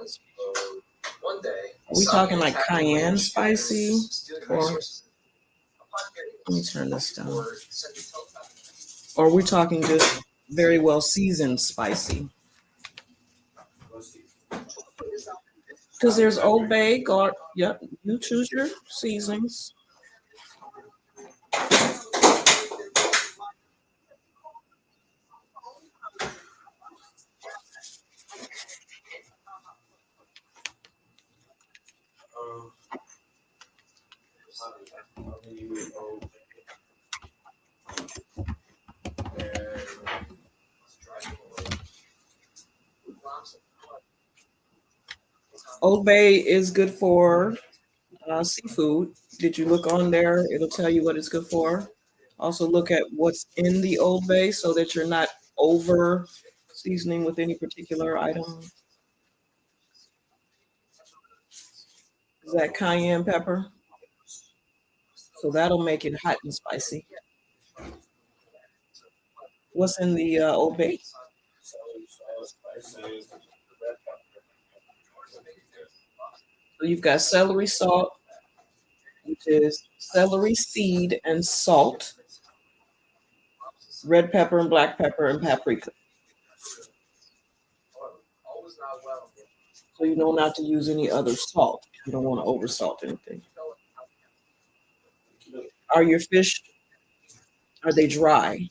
Are we talking like cayenne spicy, or let me turn this down, or are we talking just very well seasoned spicy? Because there's Old Bay, yep, you choose your seasonings. Old Bay is good for seafood. Did you look on there? It'll tell you what it's good for. Also, look at what's in the Old Bay so that you're not over seasoning with any particular item. Is that cayenne pepper? So that'll make it hot and spicy. What's in the Old Bay? So you've got celery salt, which is celery seed and salt, red pepper and black pepper and paprika. So you know not to use any other salt. You don't want to over salt anything. Are your fish, are they dry?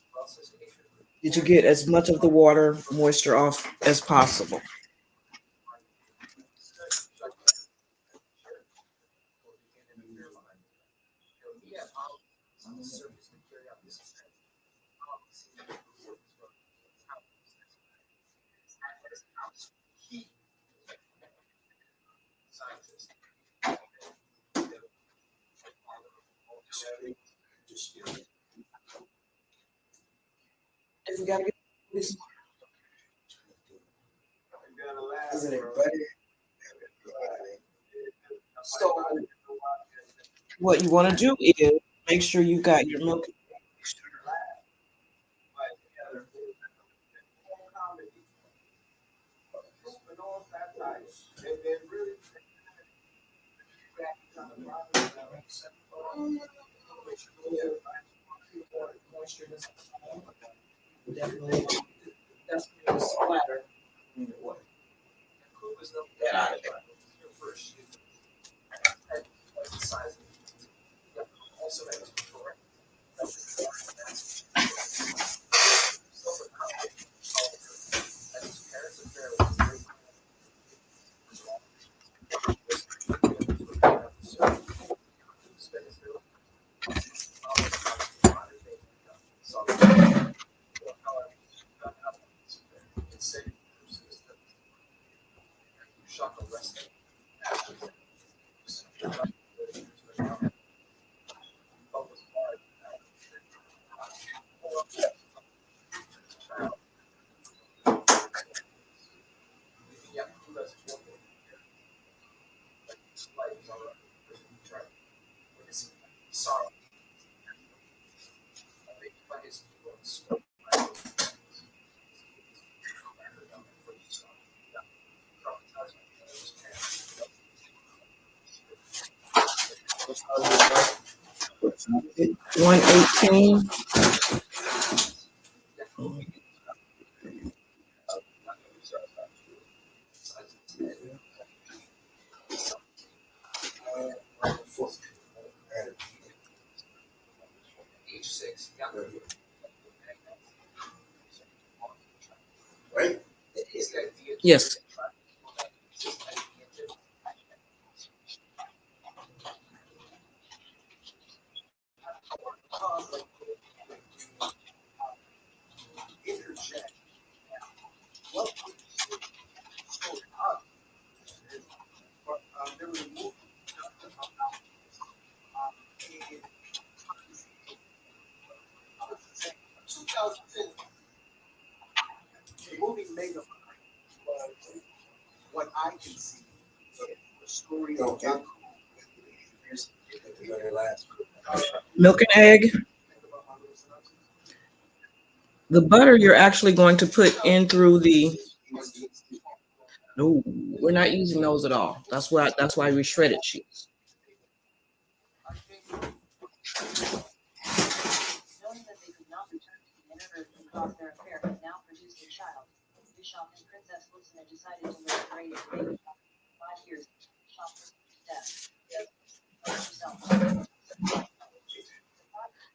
Did you get as much of the water moisture off as possible? You gotta get this. So what you want to do is make sure you got your milk. Definitely, that's the splatter. Get out of there. It's 118. Yes. Milk and egg. The butter you're actually going to put in through the, No, we're not using those at all. That's why we shredded cheese.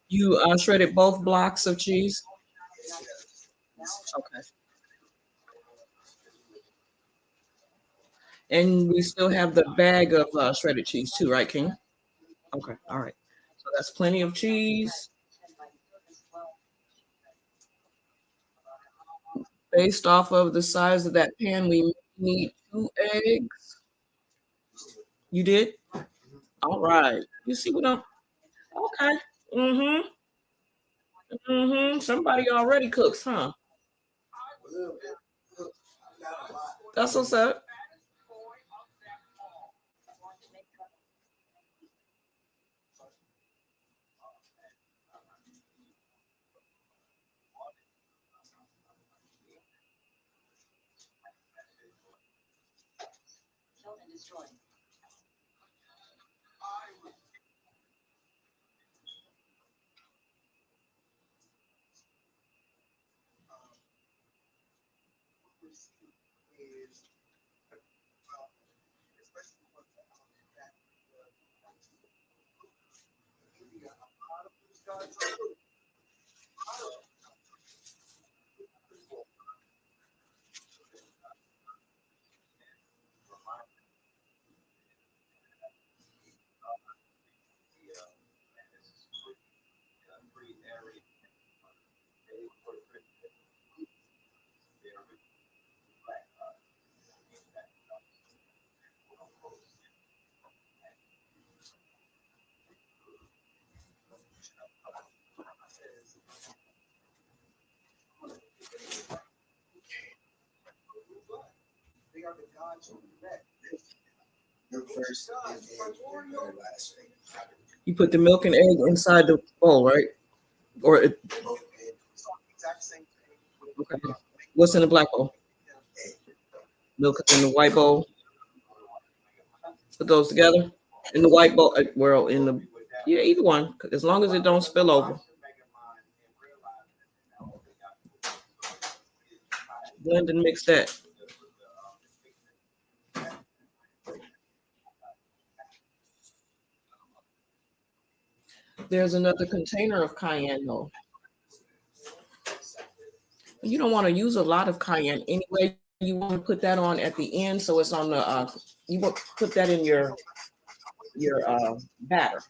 You shredded both blocks of cheese? Okay. And we still have the bag of shredded cheese too, right, King? Okay. All right. So that's plenty of cheese. Based off of the size of that pan, we need 2 eggs. You did? All right. You see what I'm okay. Mm-hmm. Mm-hmm. Somebody already cooks, huh? That's what's up. You put the milk and egg inside the bowl, right? Or okay. What's in the black bowl? Milk is in the white bowl. Put those together in the white bowl. Well, in the yeah, either one, as long as it don't spill over. Blend and mix that. There's another container of cayenne though. You don't want to use a lot of cayenne anyway. You want to put that on at the end, so it's on the. You want to put that in your batter.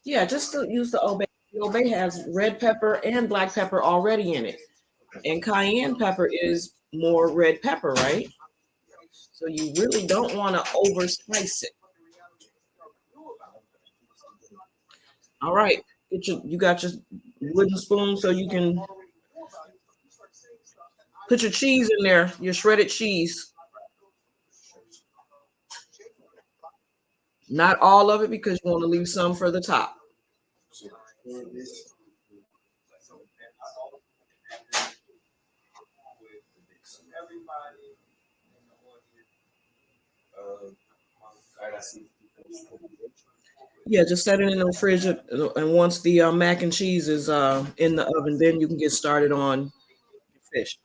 Yeah, just to use the obey. The obey has red pepper and black pepper already in it, and cayenne pepper is more red pepper, right? So you really don't want to over spice it. All right, you got your wooden spoon so you can put your cheese in there, your shredded cheese. Not all of it because you want to leave some for the top. Yeah, just set it in the fridge, and once the mac and cheese is in the oven, then you can get started on your fish.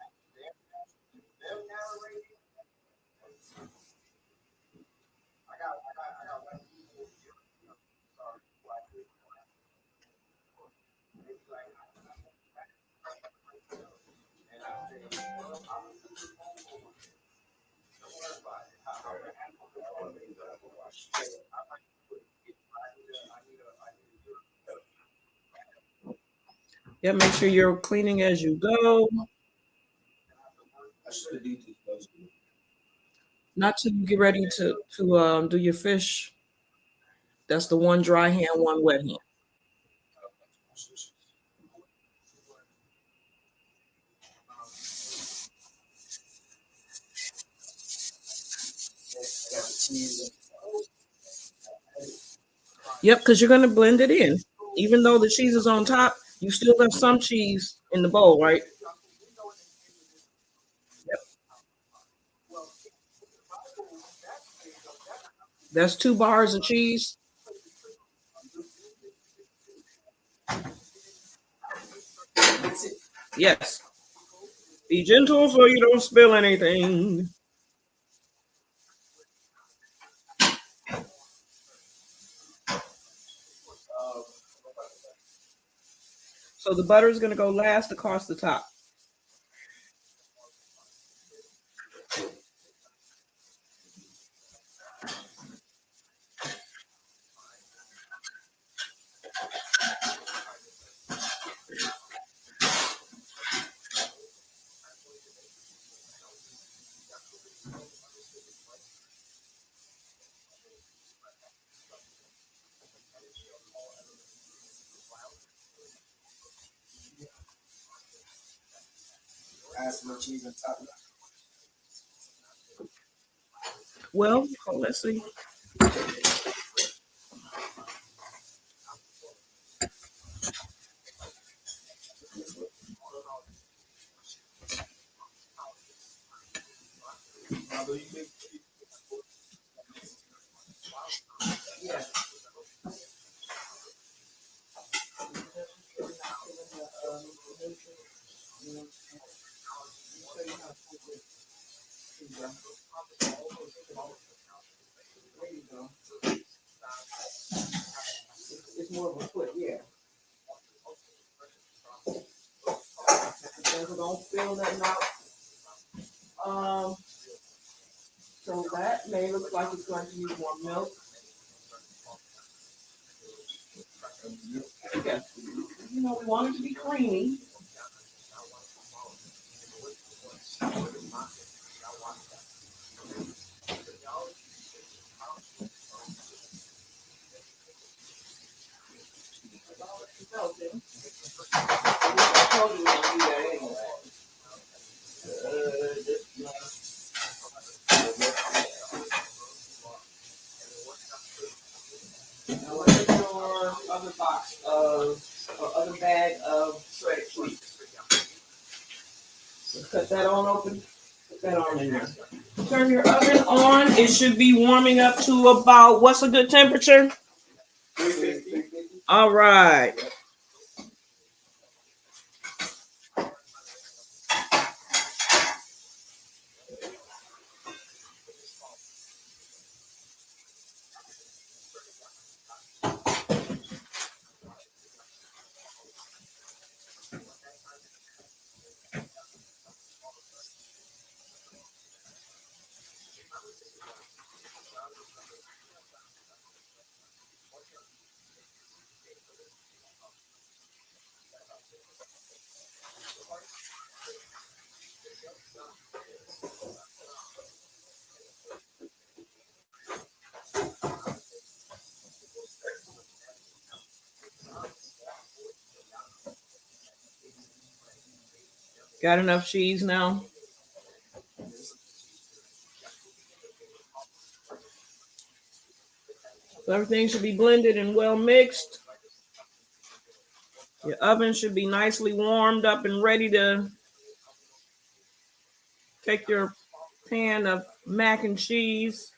Yeah, make sure you're cleaning as you go. Not till you get ready to do your fish. That's the one dry hand, one wet hand. Yep, because you're gonna blend it in. Even though the cheese is on top, you still have some cheese in the bowl, right? That's 2 bars of cheese. Yes. Be gentle so you don't spill anything. So the butter is going to go last across the top. Well, let's see. It's more of a foot, yeah. Don't spill that out. Um, so that may look like it's going to use more milk. Okay. We want it to be creamy. I told you to do that anyway. Now what is your other box or other bag of shredded wheat? Let's cut that on open. Put that on in there. Turn your oven on. It should be warming up to about, what's a good temperature? 350. All right. Got enough cheese now? So everything should be blended and well mixed. Your oven should be nicely warmed up and ready to take your pan of mac and cheese.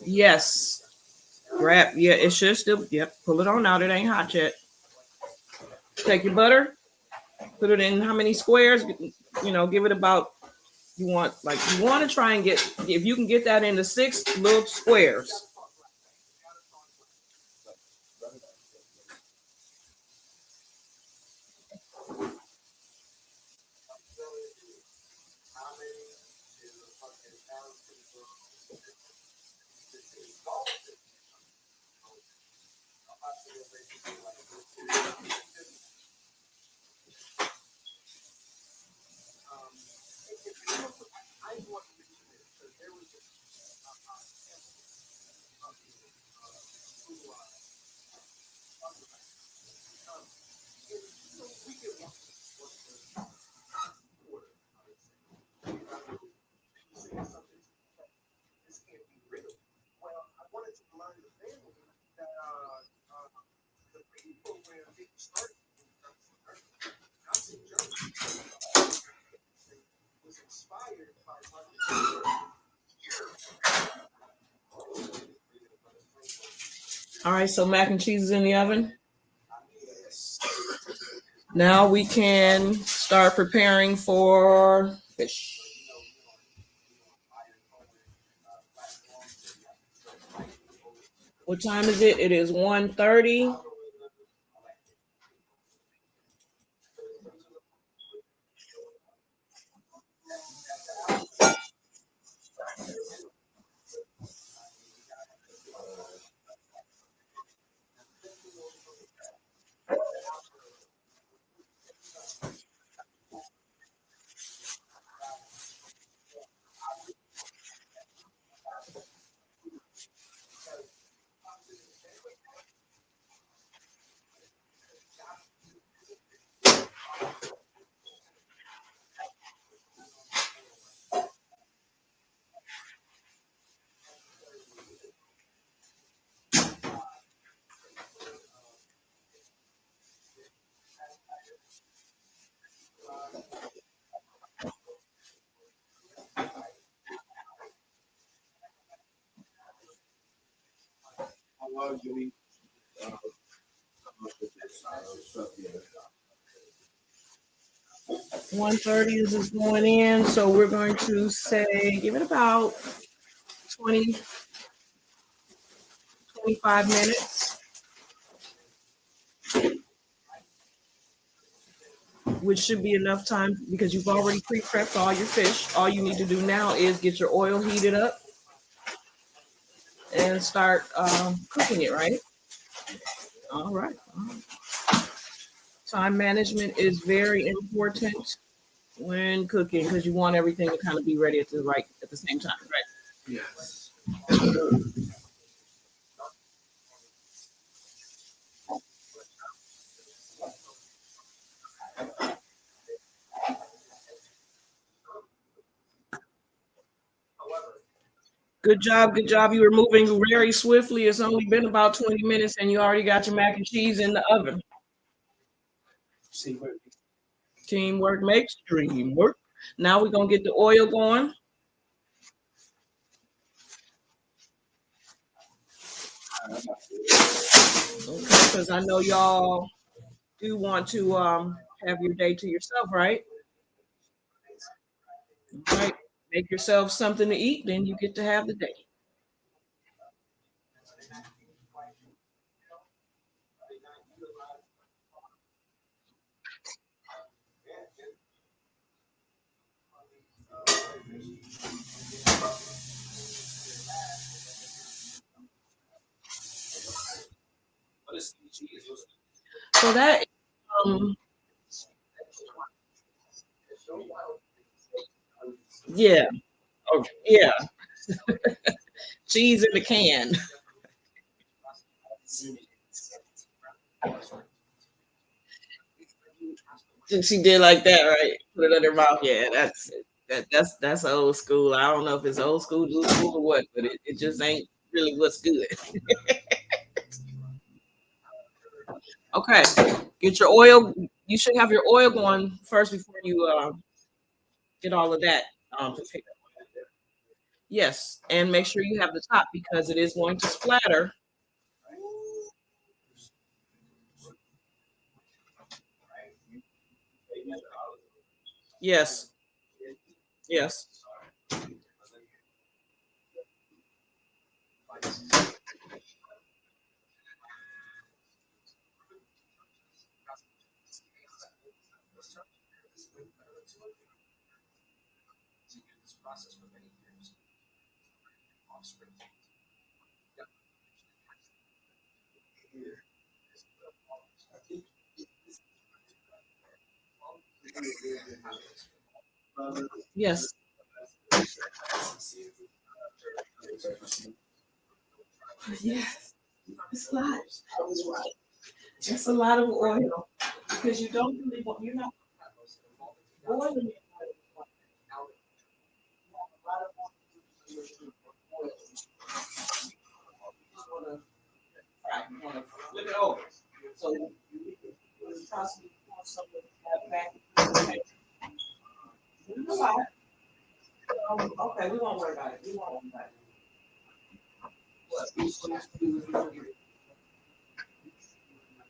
Yes. Grab, yeah, it should still, yep, pull it on out. It ain't hot yet. Take your butter, put it in how many squares? Give it about, you want to try and get, if you can get that into 6 little squares. All right, so mac and cheese is in the oven. Now we can start preparing for fish. What time is it? It is 1:30. Uh, 1:30 is just going in, so we're going to say give it about 20, 25 minutes, which should be enough time because you've already pre-prepped all your fish. All you need to do now is get your oil heated up and start cooking it, right? All right. All right. Time management is very important when cooking because you want everything to kind of be ready at the same time, right? yes. Good job, good job. You were moving very swiftly. It's only been about 20 minutes and you already got your mac and cheese in the oven. See, Teamwork makes dream work. Now we're gonna get the oil going. Okay, because I know y'all do want to have your day to yourself, right? Right. Make yourself something to eat, then you get to have the day. So that um yeah. Oh yeah. Cheese in the can. She did like that, right? Put it in her mouth. Yeah, that's old school. I don't know if it's old school, new school, or what, but it just ain't really what's good. Okay, get your oil. You should have your oil going first before you get all of that prepared. Yes, and make sure you have the top because it is going to splatter. Yes, yes, yes. Yes, it's a lot. I was right. It's a lot of oil because you don't really want. You're not oiling it. You want to flip it over. So possibly want someone to have back. Okay, we won't worry about it. We won't worry about it. What we just have to do is we good.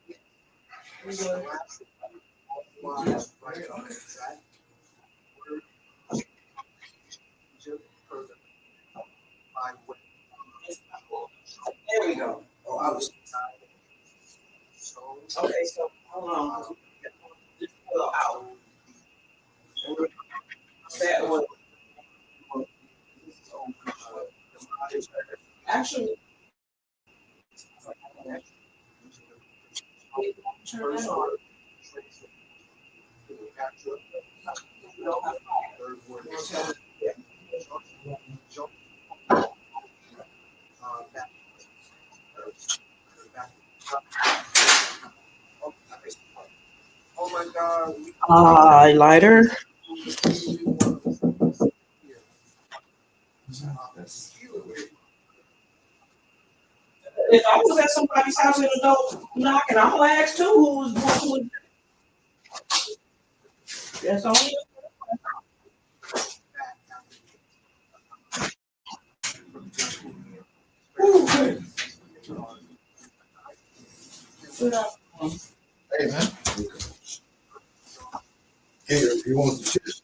Yeah. There we go. Oh, I was. Okay, so hold on. Just pull out. That one. Actually, turn that on. You don't have fire. Oh my God. Highlighter. If I was at somebody's house in the door knocking, I'm gonna ask too who was going to. That's only. Ooh. Hey man. Hey, you want some chips?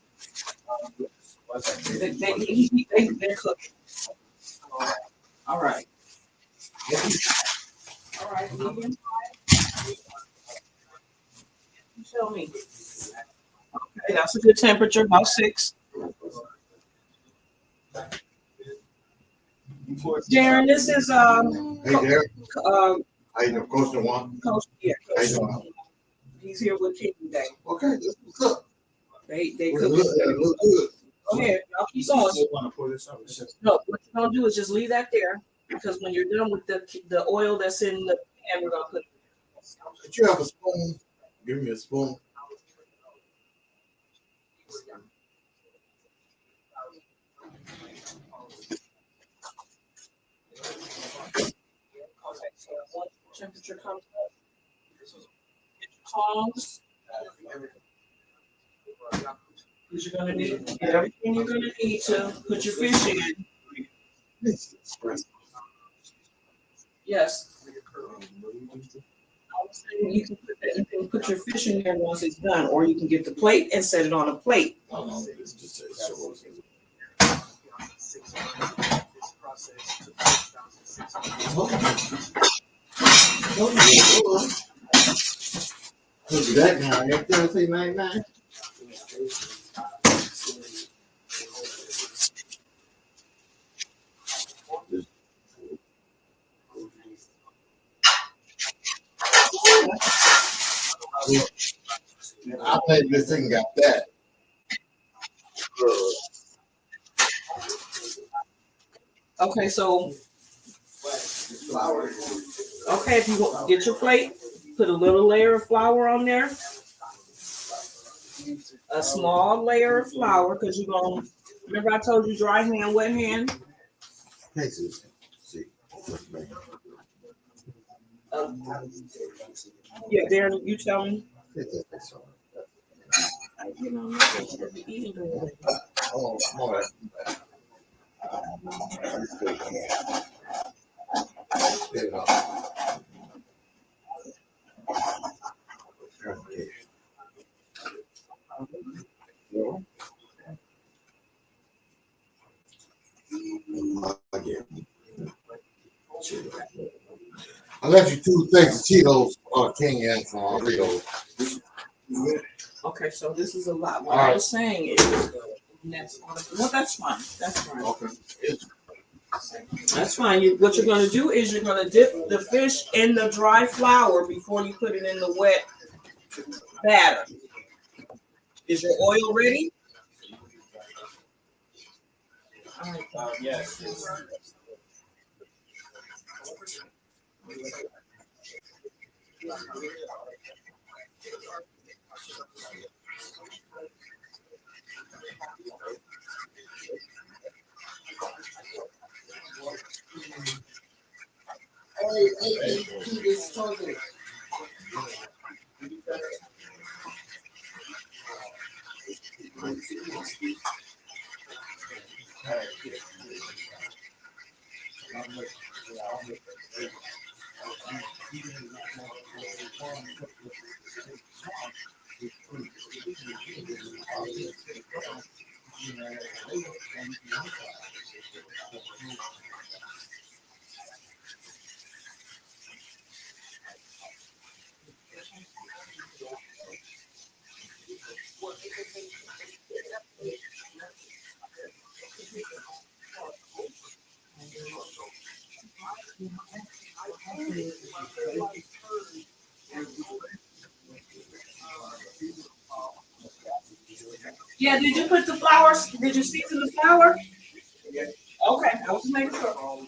They're cooking. All right. All right. Medium. Tell me. Okay, that's a good temperature, about 6. Darren, this is Hey there. um How you doing? Coach one. Coach. Yeah, How you Coach. doing? He's here with King today. Okay, that's what's up. They Well, cook. it look good. Go ahead. I'll keep going. Want to pull this up? No, what you're gonna do is just leave that there because when you're done with the oil that's in the pan, we're gonna put it. Did you have a spoon? Give me a spoon. Okay, so once the temperature comes up, get your tongs. Because you're gonna need everything you're gonna need to put your fish in. Yes. I was saying you can put your fish in there once it's done, or you can get the plate and set it on a plate. No, it's just a show. Look at that now. Ain't that say 99? I think this thing got that. Okay, so okay, if you get your plate, put a little layer of flour on there, a small layer of flour, because you're gonna remember I told you dry hand, wet hand. See. Yeah, Darren, you tell me. You know, eating Oh, more. I left you 2 things of Cheetos, King and Doritos. Okay, so this is a lot. What I was saying is, well, that's fine. That's fine. Okay. That's fine. What you're going to do is you're going to dip the fish in the dry flour before you put it in the wet batter. Is your oil ready? All right. Yes. Hey, keep this talking. Yeah, did you put the flowers? Did you season the flour? Okay, I was just making sure.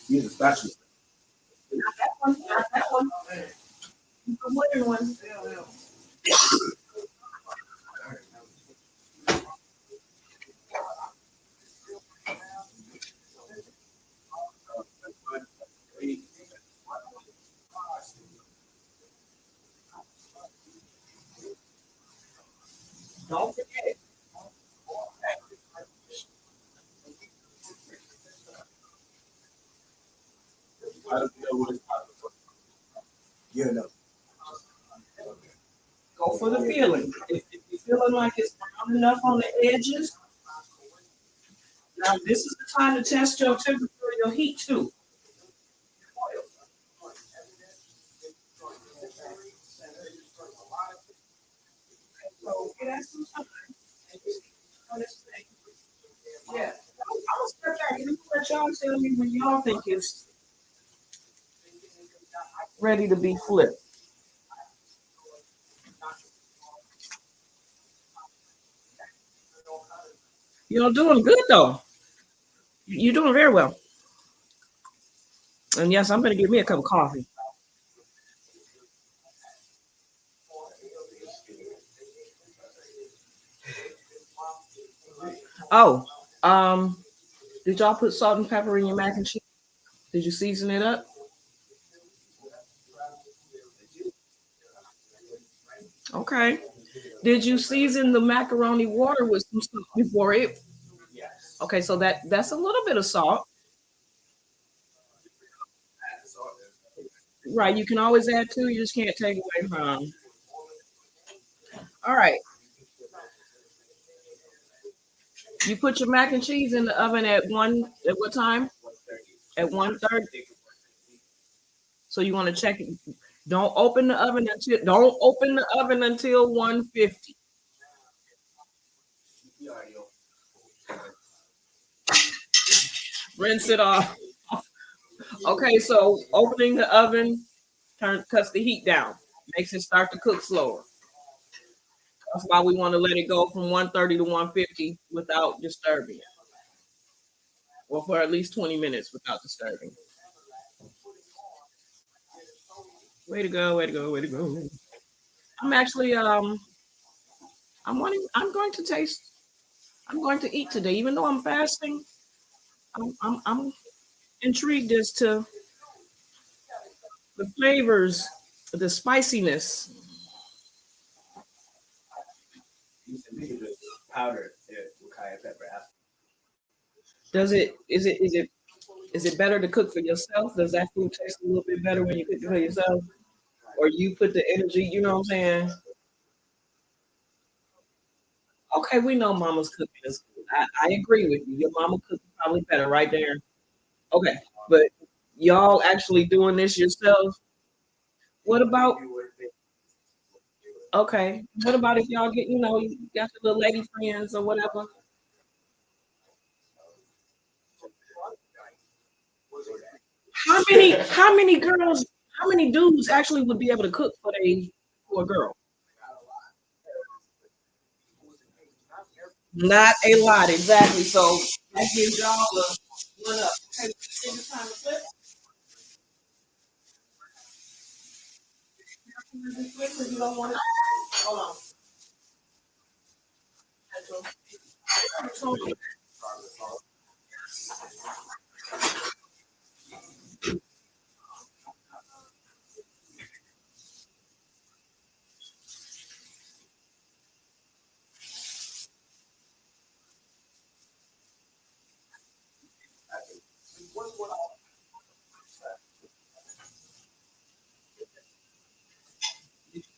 He's a specialist. Not that one, not that one. The wooden one. Don't forget. I don't know what it's about. Yeah, no. Go for the feeling. If you're feeling like it's brown enough on the edges, now this is the time to test your temperature, your heat too. So get that some time. On this thing. Yeah. I'm gonna step back and let y'all tell me when y'all think it's ready to be flipped. You're doing good though. You're doing very well. And yes, I'm gonna get me a cup of coffee. Oh, um, did y'all put salt and pepper in your mac and cheese? Did you season it up? Okay. Did you season the macaroni water with some salt before it? Okay, so that's a little bit of salt. Right, you can always add to, you just can't take away from. All right. You put your mac and cheese in the oven at what time? At 1:30. So you want to check it. Don't open the oven until 150. Rinse it off. Okay, so opening the oven cuts the heat down, makes it start to cook slower. That's why we want to let it go from 130 to 150 without disturbing it, or for at least 20 minutes without disturbing. Way to go, way to go, way to go. I'm actually I'm going to eat today, even though I'm fasting. I'm intrigued as to the flavors, the spiciness. You said we could just powder it with cayenne pepper after. Does it is it better to cook for yourself? Does that food taste a little bit better when you cook it for yourself? Or you put the energy, you know what I'm saying? Okay, we know mama's cooking is good. I agree with you. Your mama cooking probably better right there. Okay, but y'all actually doing this yourself? What about okay? What about if y'all get you got your little lady friends or whatever? How many girls, how many dudes actually would be able to cook for a girl? Not a lot, exactly. So that gives y'all a one up. Okay, take the time to flip. Flip because you don't want it. Hold on.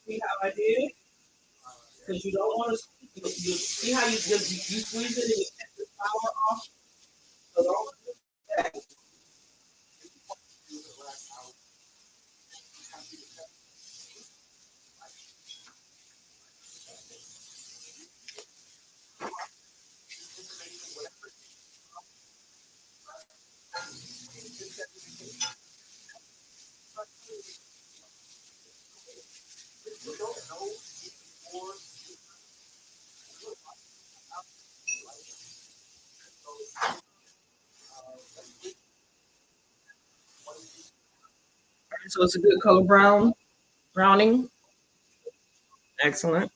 See how I did? Because you don't want to. You see how you squeeze it and you take the power off. So don't do that. So it's a good color browning. Excellent.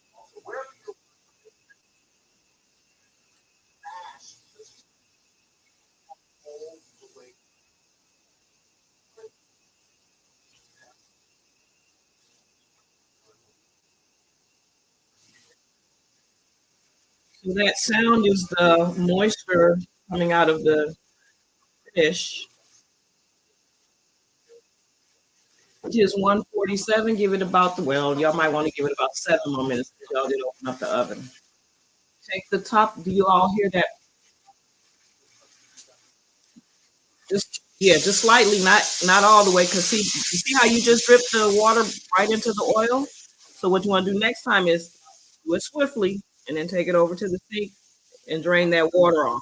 So that sound is the moisture coming out of the fish. It is 147. Give it about y'all might want to give it about 7 more minutes because y'all did open up the oven. Take the top. Do you all hear that? Just slightly, not all the way. Cause see, you see how you just dripped the water right into the oil. So what you want to do next time is do it swiftly and then take it over to the sink and drain that water off.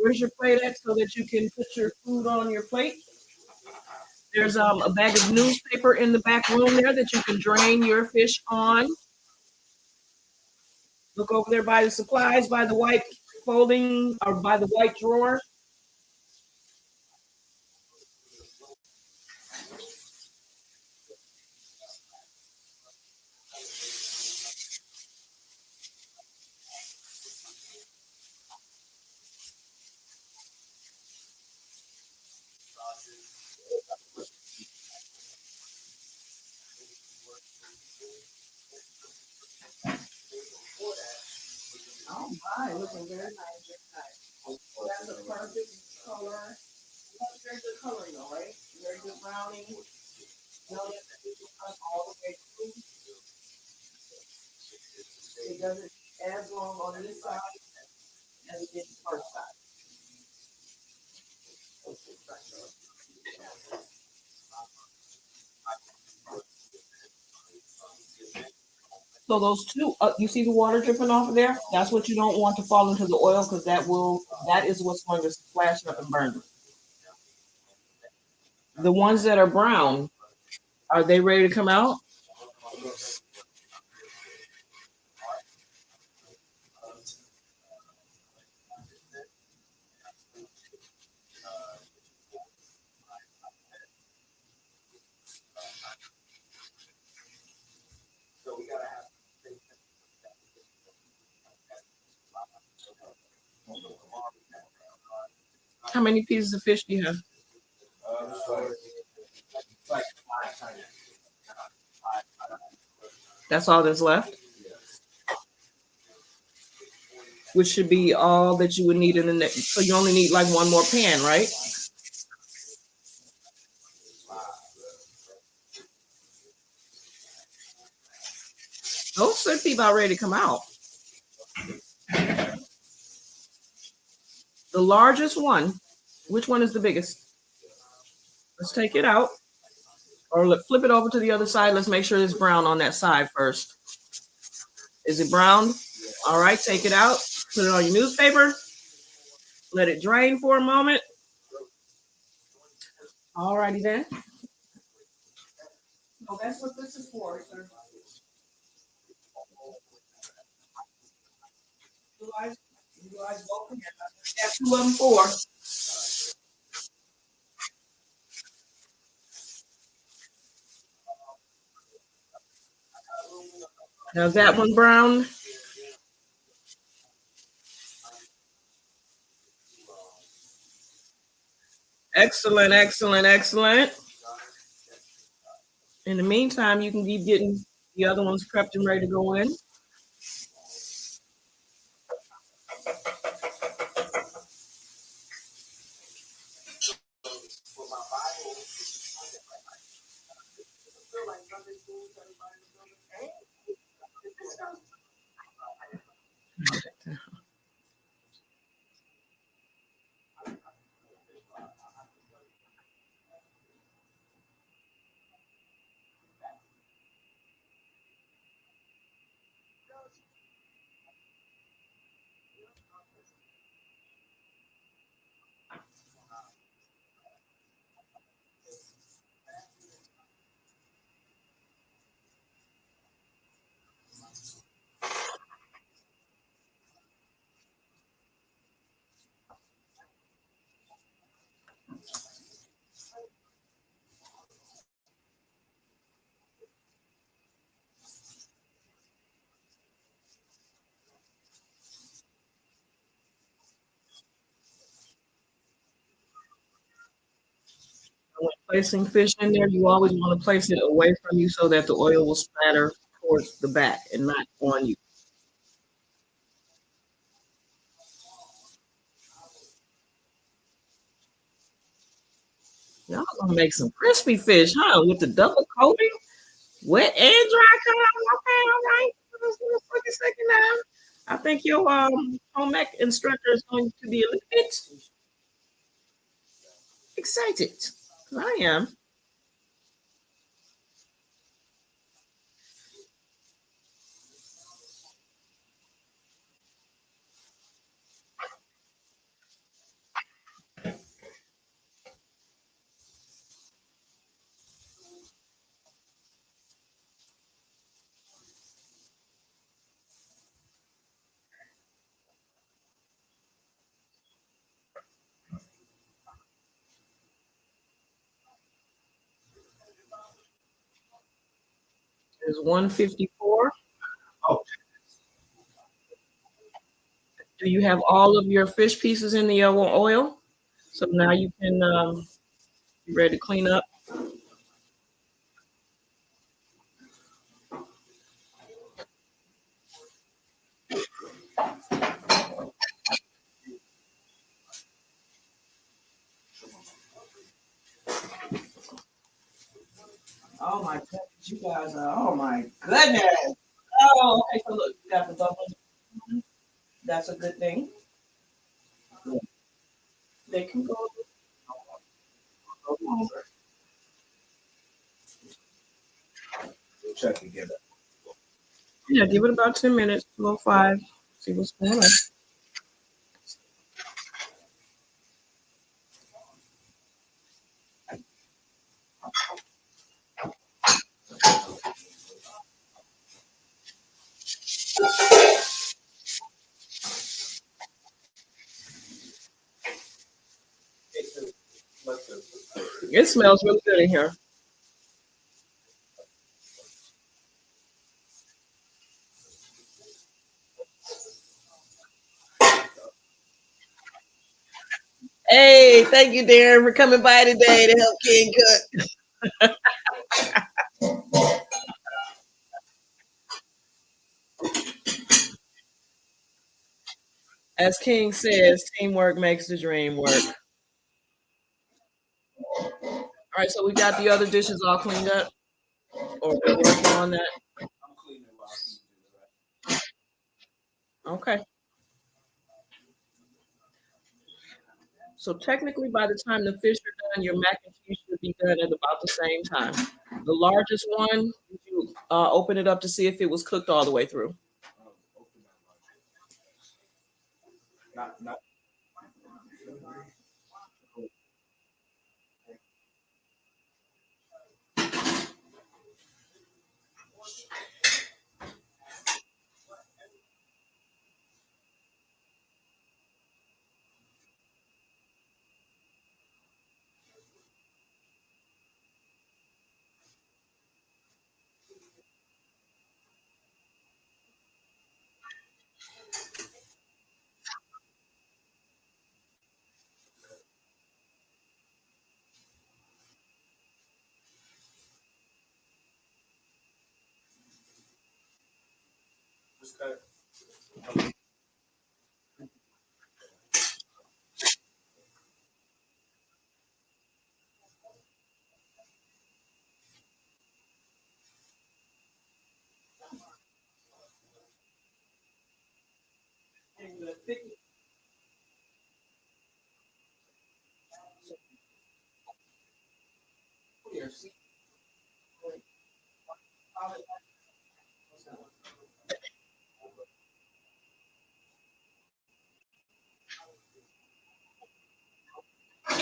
Where's your plate at so that you can put your food on your plate? There's a bag of newspaper in the back room there that you can drain your fish on. Look over there by the supplies, by the white folding or by the white drawer. Oh my, looking very nice, very nice. That's a perfect color. That's very good coloring though, right? Very good browning. Notice that it will come all the way through. It doesn't as long on this side as it did the first side. So those two, you see the water dripping off of there? That's what you don't want to fall into the oil because that is what's going to splash up and burn you. The ones that are brown, are they ready to come out? How many pieces of fish do you have? Like five times. That's all that's left, which should be all that you would need in the next. So you only need like one more pan, right? Those should be about ready to come out. The largest one, which one is the biggest? Let's take it out or flip it over to the other side. Let's make sure it's brown on that side first. Is it brown? All right, take it out. Put it on your newspaper. Let it drain for a moment. All righty then. So that's what this is for, sir. You guys both here. Got two of them for. Now that one brown. Excellent, excellent, excellent. In the meantime, you can keep getting the other ones prepped and ready to go in. When placing fish in there, you always want to place it away from you so that the oil will splatter towards the back and not on you. Y'all gonna make some crispy fish, huh? With the double coating, wet and dry color. Okay, all right. Just a second now. I think your home ec instructor is going to be a little bit excited. 'Cause I am. It's 154. Oh, Do you have all of your fish pieces in the yellow oil? So now you can be ready to clean up. Oh my goodness, you guys are, oh my goodness. Oh, okay, so look, you got the bubbles. That's a good thing. They can go longer. we'll check again. Yeah, give it about 10 minutes, go 5, see what's going on. It smells really good in here. Hey, thank you, Darren, for coming by today to help King cook. As King says, teamwork makes the dream work. All right, so we got the other dishes all cleaned up, or we're working on that. I'm cleaning while he do the rest. Okay. So technically, by the time the fish are done, your mac and cheese should be done at about the same time. The largest one, did you open it up to see if it was cooked all the way through? Open that much. Not. Just cut it.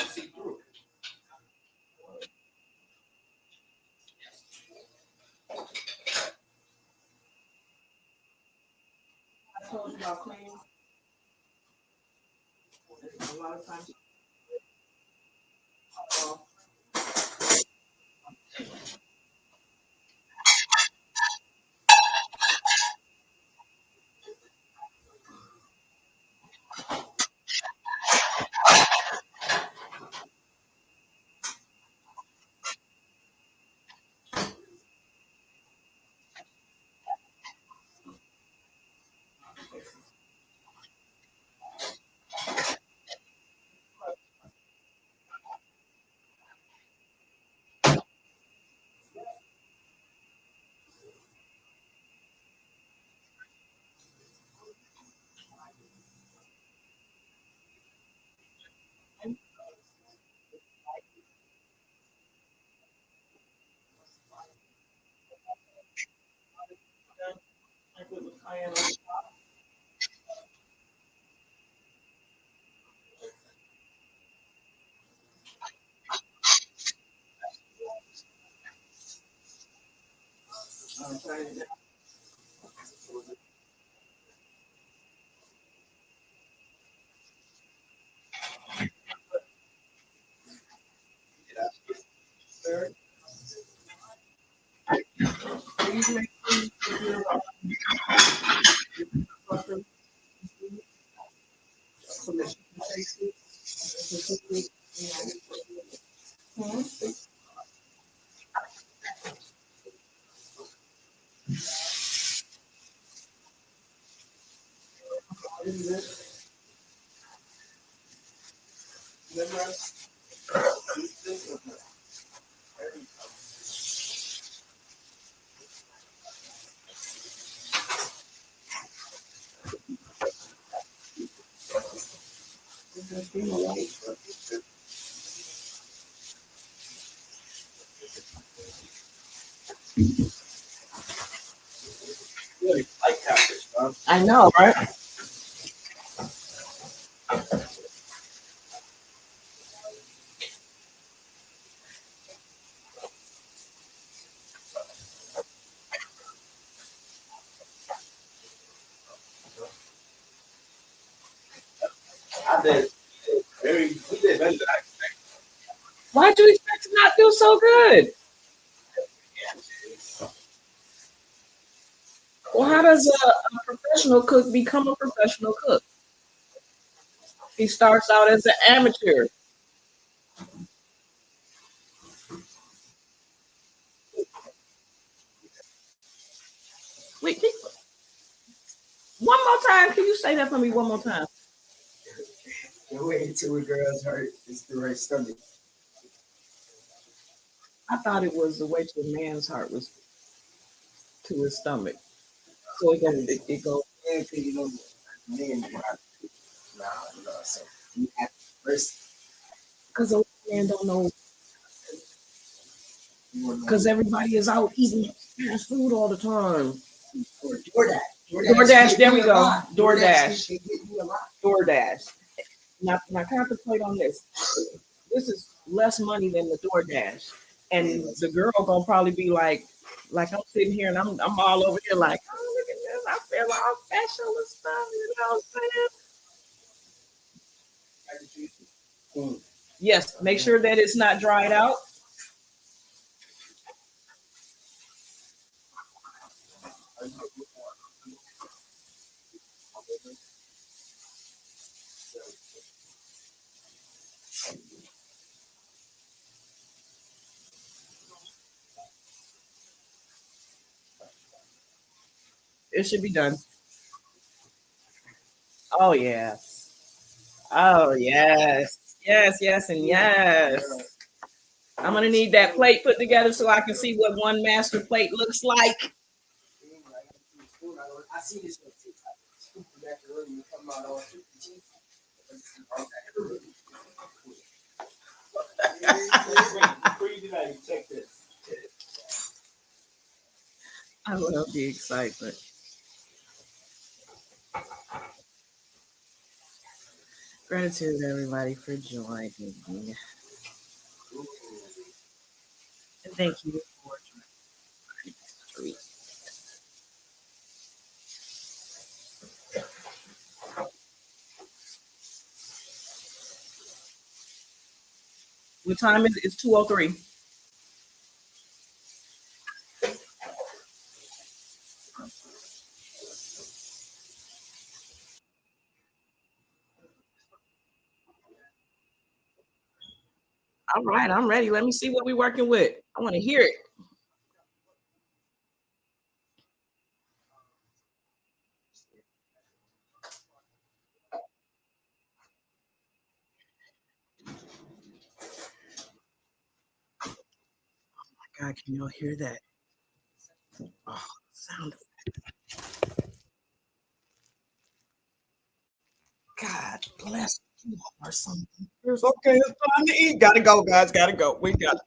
See through. I told you about cleaning. A lot of times. I put the cayenne on. I'm trying to. Please make sure you put your butter so that you can taste it. Hmm? This is it. Remember? Just be light. Really like catfish, huh? I know, right? I did. We did better than I expected. Why'd you expect to not do so good? Well, how does a professional cook become a professional cook? He starts out as an amateur. Wait, one more time. Can you say that for me one more time? The way to a girl's heart is through her stomach. I thought it was the way to a man's heart was to his stomach. So it goes Yeah, because you know, men, nah, no. So you have to first, because a man don't know you want to because everybody is out eating fast food all the time. or DoorDash. DoorDash, there we go. DoorDash. They get me a lot. DoorDash. Now contemplate on this. This is less money than the DoorDash, and the girl gonna probably be like I'm sitting here and I'm all over here like, oh look at this, I feel all special and stuff. You know what I'm saying? Yes, make sure that it's not dried out. It should be done. Oh yes. Oh yes. Yes, yes, and yes. I'm gonna need that plate put together so I can see what one master plate looks like. I see this on TikTok. Scoop the macaroni and come out all teeth. Before you do that, you check this. I love the excitement. Gratitude, everybody, for joining me. And thank you for joining. What time is it? It's 2:03. All right, I'm ready. Let me see what we're working with. I want to hear it. God, can y'all hear that? Oh, sound. God bless you or something. It's okay. It's time to eat. Gotta go, guys. Gotta go. We got